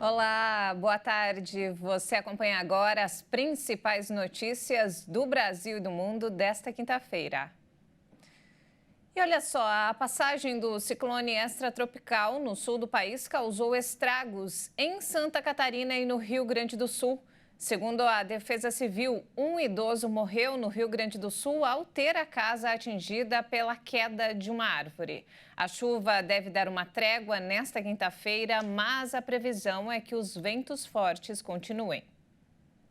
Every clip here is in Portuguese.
Olá, boa tarde. Você acompanha agora as principais notícias do Brasil e do mundo desta quinta-feira. E olha só, a passagem do ciclone extratropical no sul do país causou estragos em Santa Catarina e no Rio Grande do Sul. Segundo a Defesa Civil, um idoso morreu no Rio Grande do Sul ao ter a casa atingida pela queda de uma árvore. A chuva deve dar uma trégua nesta quinta-feira, mas a previsão é que os ventos fortes continuem.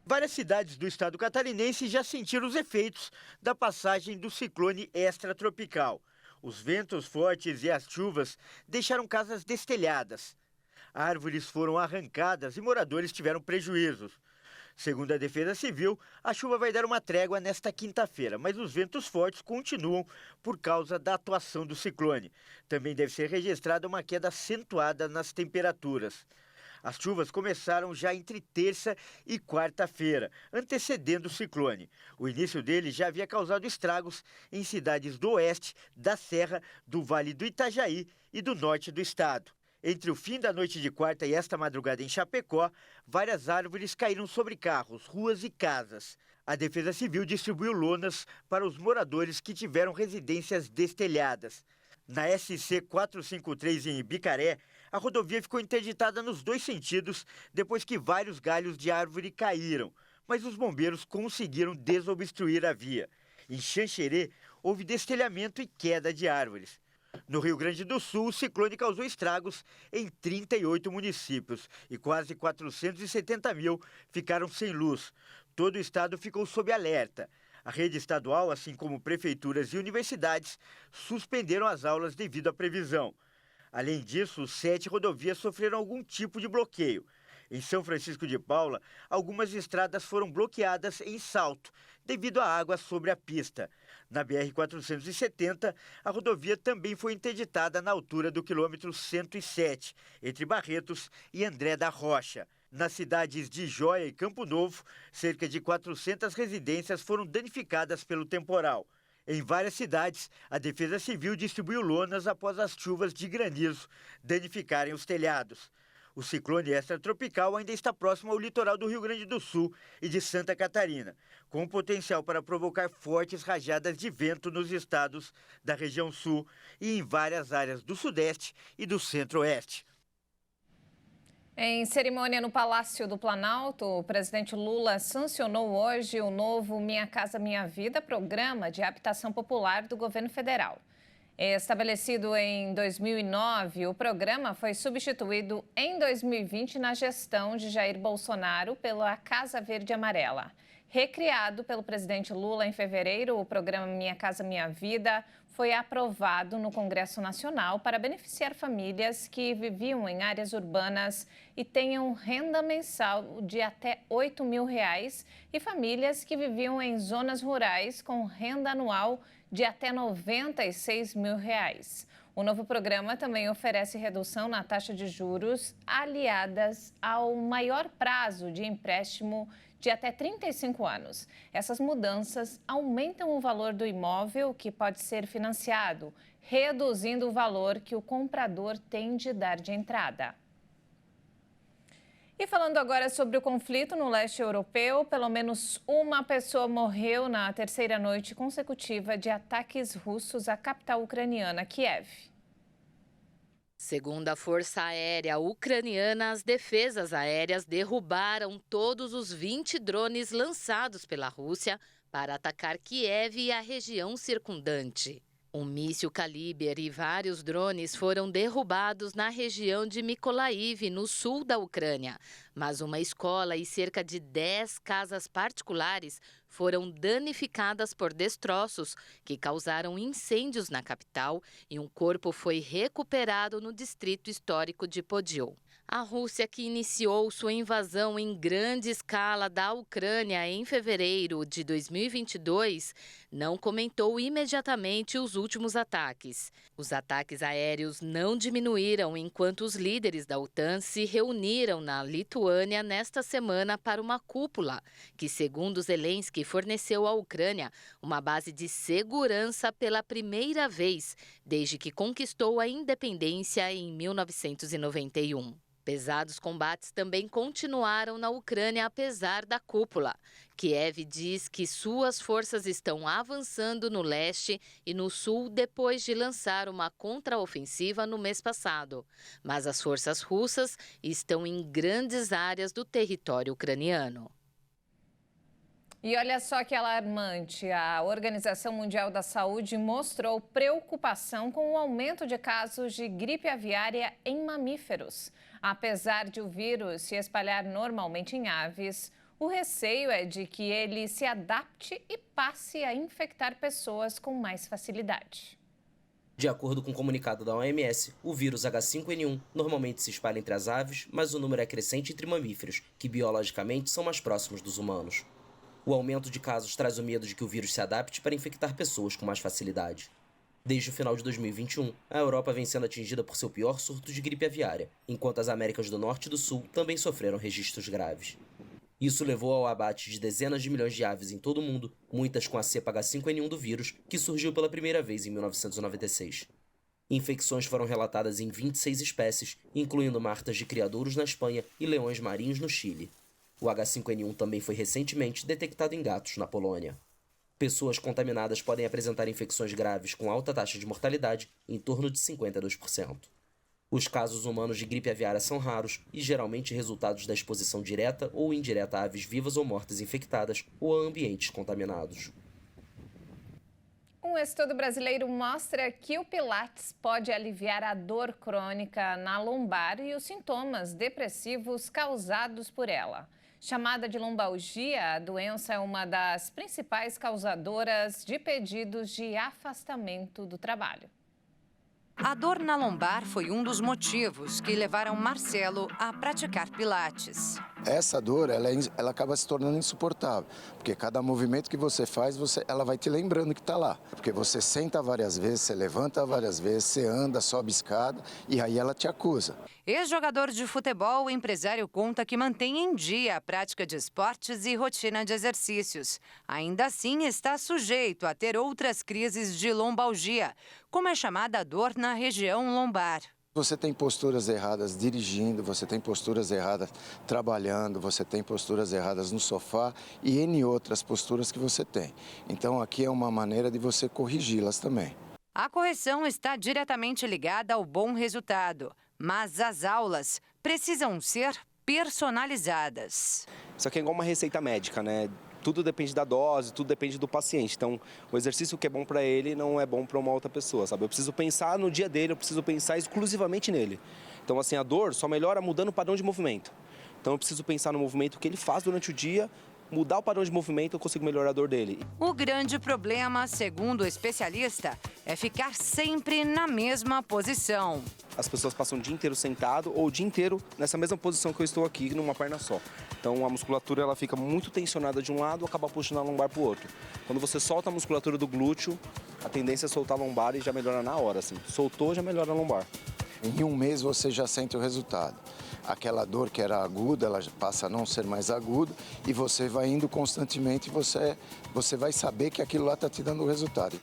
Várias cidades do estado catarinense já sentiram os efeitos da passagem do ciclone extratropical. Os ventos fortes e as chuvas deixaram casas destelhadas. Árvores foram arrancadas e moradores tiveram prejuízos. Segundo a Defesa Civil, a chuva vai dar uma trégua nesta quinta-feira, mas os ventos fortes continuam por causa da atuação do ciclone. Também deve ser registrada uma queda acentuada nas temperaturas. As chuvas começaram já entre terça e quarta-feira, antecedendo o ciclone. O início dele já havia causado estragos em cidades do oeste, da Serra, do Vale do Itajaí e do norte do estado. Entre o fim da noite de quarta e esta madrugada em Chapecó, várias árvores caíram sobre carros, ruas e casas. A Defesa Civil distribuiu lonas para os moradores que tiveram residências destelhadas. Na SC 453 em Ibicaré, a rodovia ficou interditada nos dois sentidos depois que vários galhos de árvore caíram, mas os bombeiros conseguiram desobstruir a via. Em Xanxerê, houve destelhamento e queda de árvores. No Rio Grande do Sul, o ciclone causou estragos em 38 municípios e quase 470 mil ficaram sem luz. Todo o estado ficou sob alerta. A rede estadual, assim como prefeituras e universidades, suspenderam as aulas devido à previsão. Além disso, 7 rodovias sofreram algum tipo de bloqueio. Em São Francisco de Paula, algumas estradas foram bloqueadas em Salto, devido à água sobre a pista. Na BR-470, a rodovia também foi interditada na altura do quilômetro 107, entre Barretos e André da Rocha. Nas cidades de Jóia e Campo Novo, cerca de 400 residências foram danificadas pelo temporal. Em várias cidades, a Defesa Civil distribuiu lonas após as chuvas de granizo danificarem os telhados. O ciclone extratropical ainda está próximo ao litoral do Rio Grande do Sul e de Santa Catarina, com potencial para provocar fortes rajadas de vento nos estados da região sul e em várias áreas do sudeste e do centro-oeste. Em cerimônia no Palácio do Planalto, o presidente Lula sancionou hoje o novo Minha Casa Minha Vida, programa de habitação popular do governo federal. Estabelecido em 2009, o programa foi substituído em 2020 na gestão de Jair Bolsonaro pela Casa Verde e Amarela. Recriado pelo presidente Lula em fevereiro, o programa Minha Casa Minha Vida foi aprovado no Congresso Nacional para beneficiar famílias que viviam em áreas urbanas e tenham renda mensal de até R$ 8.000 e famílias que viviam em zonas rurais com renda anual de até R$ 96.000. O novo programa também oferece redução na taxa de juros aliadas ao maior prazo de empréstimo de até 35 anos. Essas mudanças aumentam o valor do imóvel que pode ser financiado, reduzindo o valor que o comprador tem de dar de entrada. E falando agora sobre o conflito no leste europeu, pelo menos uma pessoa morreu na terceira noite consecutiva de ataques russos à capital ucraniana, Kiev. Segundo a Força Aérea Ucraniana, as defesas aéreas derrubaram todos os 20 drones lançados pela Rússia para atacar Kiev e a região circundante. Um míssil Kaliber e vários drones foram derrubados na região de Mykolaiv, no sul da Ucrânia. Mas uma escola e cerca de 10 casas particulares foram danificadas por destroços que causaram incêndios na capital e um corpo foi recuperado no distrito histórico de Podyol. A Rússia, que iniciou sua invasão em grande escala da Ucrânia em fevereiro de 2022, não comentou imediatamente os últimos ataques. Os ataques aéreos não diminuíram enquanto os líderes da OTAN se reuniram na Lituânia nesta semana para uma cúpula, que, segundo Zelensky, forneceu à Ucrânia uma base de segurança pela primeira vez desde que conquistou a independência em 1991. Pesados combates também continuaram na Ucrânia apesar da cúpula. Kiev diz que suas forças estão avançando no leste e no sul depois de lançar uma contraofensiva no mês passado. Mas as forças russas estão em grandes áreas do território ucraniano. E olha só que alarmante, a Organização Mundial da Saúde mostrou preocupação com o aumento de casos de gripe aviária em mamíferos. Apesar de o vírus se espalhar normalmente em aves, o receio é de que ele se adapte e passe a infectar pessoas com mais facilidade. De acordo com o comunicado da OMS, o vírus H5N1 normalmente se espalha entre as aves, mas o número é crescente entre mamíferos, que biologicamente são mais próximos dos humanos. O aumento de casos traz o medo de que o vírus se adapte para infectar pessoas com mais facilidade. Desde o final de 2021, a Europa vem sendo atingida por seu pior surto de gripe aviária, enquanto as Américas do Norte e do Sul também sofreram registros graves. Isso levou ao abate de dezenas de milhões de aves em todo o mundo, muitas com a cepa H5N1 do vírus, que surgiu pela primeira vez em 1996. Infecções foram relatadas em 26 espécies, incluindo martas de criadouros na Espanha e leões marinhos no Chile. O H5N1 também foi recentemente detectado em gatos na Polônia. Pessoas contaminadas podem apresentar infecções graves com alta taxa de mortalidade, em torno de 52%. Os casos humanos de gripe aviária são raros e geralmente resultados da exposição direta ou indireta a aves vivas ou mortas infectadas ou a ambientes contaminados. Um estudo brasileiro mostra que o Pilates pode aliviar a dor crônica na lombar e os sintomas depressivos causados por ela. Chamada de lombalgia, a doença é uma das principais causadoras de pedidos de afastamento do trabalho. A dor na lombar foi um dos motivos que levaram Marcelo a praticar Pilates. Essa dor, ela acaba se tornando insuportável, porque cada movimento que você faz, ela vai te lembrando que está lá. Porque você senta várias vezes, você levanta várias vezes, você anda, sobe escada e aí ela te acusa. Ex-jogador de futebol, o empresário conta que mantém em dia a prática de esportes e rotina de exercícios. Ainda assim, está sujeito a ter outras crises de lombalgia, como a chamada dor na região lombar. Você tem posturas erradas dirigindo, você tem posturas erradas trabalhando, você tem posturas erradas no sofá e N outras posturas que você tem. Então aqui é uma maneira de você corrigi-las também. A correção está diretamente ligada ao bom resultado, mas as aulas precisam ser personalizadas. Isso aqui é igual uma receita médica, né? Tudo depende da dose, tudo depende do paciente. Então, o exercício que é bom para ele não é bom para uma outra pessoa, sabe? Eu preciso pensar no dia dele, eu preciso pensar exclusivamente nele. Então, assim, a dor só melhora mudando o padrão de movimento. Então, eu preciso pensar no movimento que ele faz durante o dia, mudar o padrão de movimento, eu consigo melhorar a dor dele. O grande problema, segundo o especialista, é ficar sempre na mesma posição. As pessoas passam o dia inteiro sentado ou o dia inteiro nessa mesma posição que eu estou aqui, numa perna só. Então a musculatura ela fica muito tensionada de um lado, acaba puxando a lombar para o outro. Quando você solta a musculatura do glúteo, a tendência é soltar a lombar e já melhora na hora. Assim. Soltou, já melhora a lombar. Em um mês você já sente o resultado. Aquela dor que era aguda, ela passa a não ser mais aguda e você vai indo constantemente e você vai saber que aquilo lá está te dando o resultado.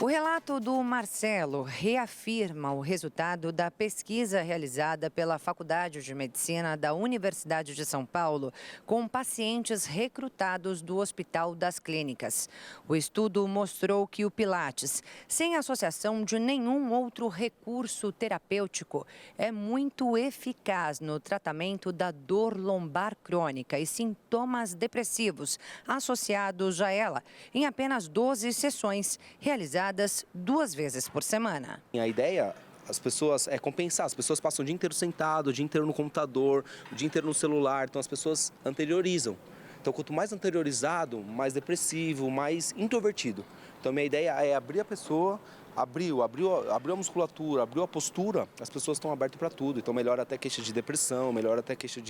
O relato do Marcelo reafirma o resultado da pesquisa realizada pela Faculdade de Medicina da Universidade de São Paulo com pacientes recrutados do Hospital das Clínicas. O estudo mostrou que o Pilates, sem associação de nenhum outro recurso terapêutico, é muito eficaz no tratamento da dor lombar crônica e sintomas depressivos associados a ela, em apenas 12 sessões realizadas 2 vezes por semana. A ideia, as pessoas, é compensar. As pessoas passam o dia inteiro sentado, o dia inteiro no computador, o dia inteiro no celular. Então as pessoas anteriorizam. Então quanto mais anteriorizado, mais depressivo, mais introvertido. Então minha ideia é abrir a pessoa, abriu a musculatura, abriu a postura, as pessoas estão abertas para tudo. Então melhora até queixa de depressão, melhora até queixa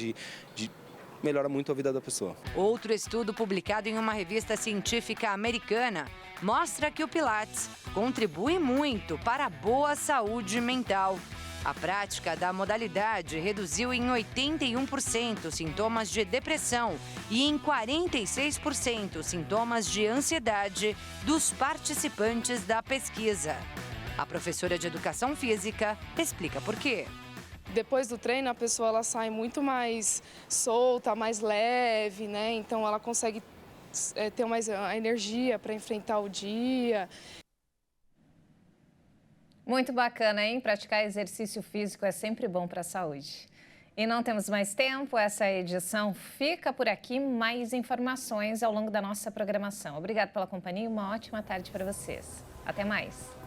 melhora muito a vida da pessoa. Outro estudo publicado em uma revista científica americana mostra que o Pilates contribui muito para a boa saúde mental. A prática da modalidade reduziu em 81% sintomas de depressão e em 46% sintomas de ansiedade dos participantes da pesquisa. A professora de educação física explica por quê. Depois do treino, a pessoa ela sai muito mais solta, mais leve, né? Então ela consegue ter mais energia para enfrentar o dia. Muito bacana, hein? Praticar exercício físico é sempre bom para a saúde. E não temos mais tempo, essa edição fica por aqui. Mais informações ao longo da nossa programação. Obrigada pela companhia e uma ótima tarde para vocês. Até mais.